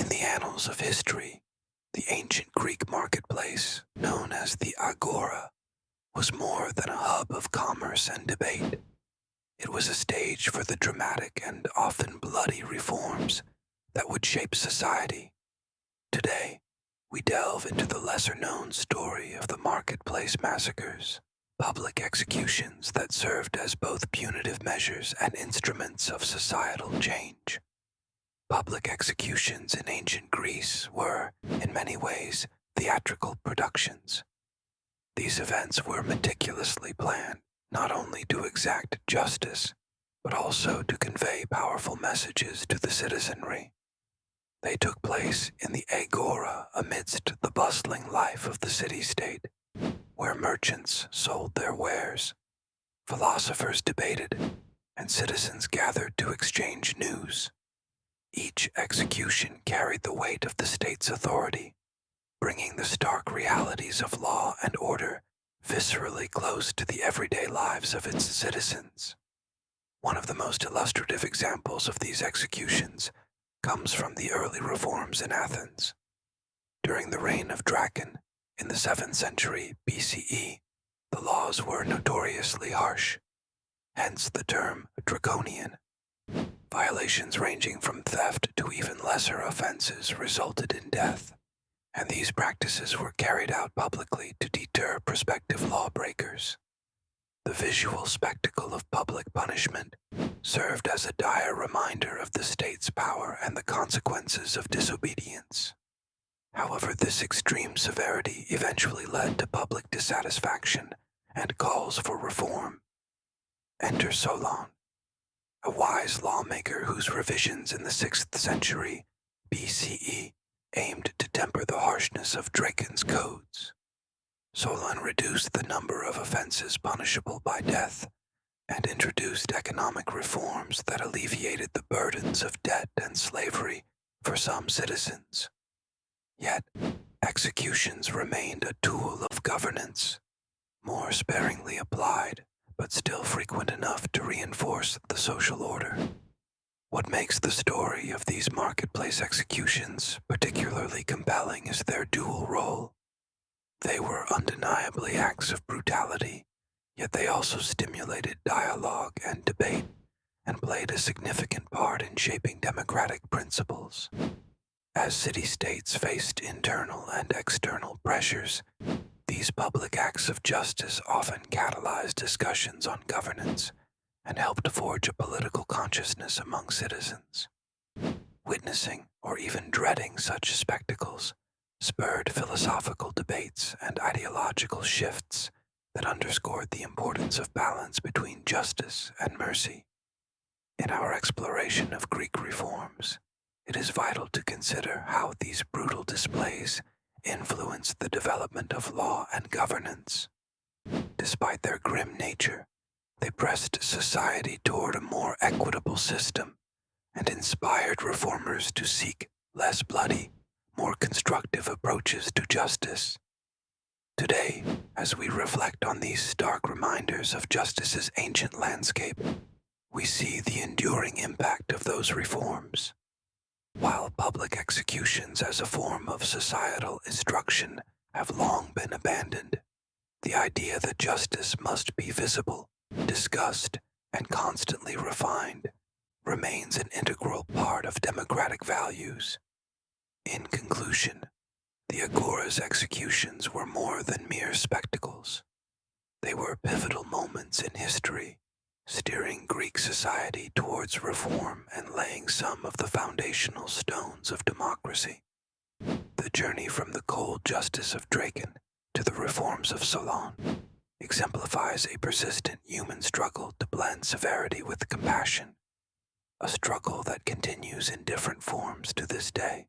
In the annals of history, the ancient Greek marketplace, known as the Agora, was more than a hub of commerce and debate. It was a stage for the dramatic and often bloody reforms that would shape society. Today, we delve into the lesser-known story of the marketplace massacres, public executions that served as both punitive measures and instruments of societal change. Public executions in ancient Greece were, in many ways, theatrical productions. These events were meticulously planned, not only to exact justice, but also to convey powerful messages to the citizenry. They took place in the Agora amidst the bustling life of the city-state, where merchants sold their wares, philosophers debated, and citizens gathered to exchange news. Each execution carried the weight of the state's authority, bringing the stark realities of law and order viscerally close to the everyday lives of its citizens. One of the most illustrative examples of these executions comes from the early reforms in Athens. During the reign of Dracon, in the 7th century BCE, the laws were notoriously harsh, hence the term Draconian. Violations ranging from theft to even lesser offenses resulted in death, and these practices were carried out publicly to deter prospective lawbreakers. The visual spectacle of public punishment served as a dire reminder of the state's power and the consequences of disobedience. However, this extreme severity eventually led to public dissatisfaction and calls for reform. Enter Solon, a wise lawmaker whose revisions in the 6th century BCE aimed to temper the harshness of Dracon's codes. Solon reduced the number of offenses punishable by death and introduced economic reforms that alleviated the burdens of debt and slavery for some citizens. Yet, executions remained a tool of governance, more sparingly applied, but still frequent enough to reinforce the social order. What makes the story of these marketplace executions particularly compelling is their dual role. They were undeniably acts of brutality, yet they also stimulated dialogue and debate and played a significant part in shaping democratic principles. As city-states faced internal and external pressures, these public acts of justice often catalyzed discussions on governance and helped forge a political consciousness among citizens. Witnessing, or even dreading such spectacles, spurred philosophical debates and ideological shifts that underscored the importance of balance between justice and mercy. In our exploration of Greek reforms, it is vital to consider how these brutal displays influenced the development of law and governance. Despite their grim nature, they pressed society toward a more equitable system and inspired reformers to seek less bloody, more constructive approaches to justice. Today, as we reflect on these stark reminders of justice's ancient landscape, we see the enduring impact of those reforms. While public executions as a form of societal instruction have long been abandoned, the idea that justice must be visible, discussed, and constantly refined remains an integral part of democratic values. In conclusion, the Agora's executions were more than mere spectacles. They were pivotal moments in history, steering Greek society towards reform and laying some of the foundational stones of democracy. The journey from the cold justice of Dracon to the reforms of Solon exemplifies a persistent human struggle to blend severity with compassion, a struggle that continues in different forms to this day.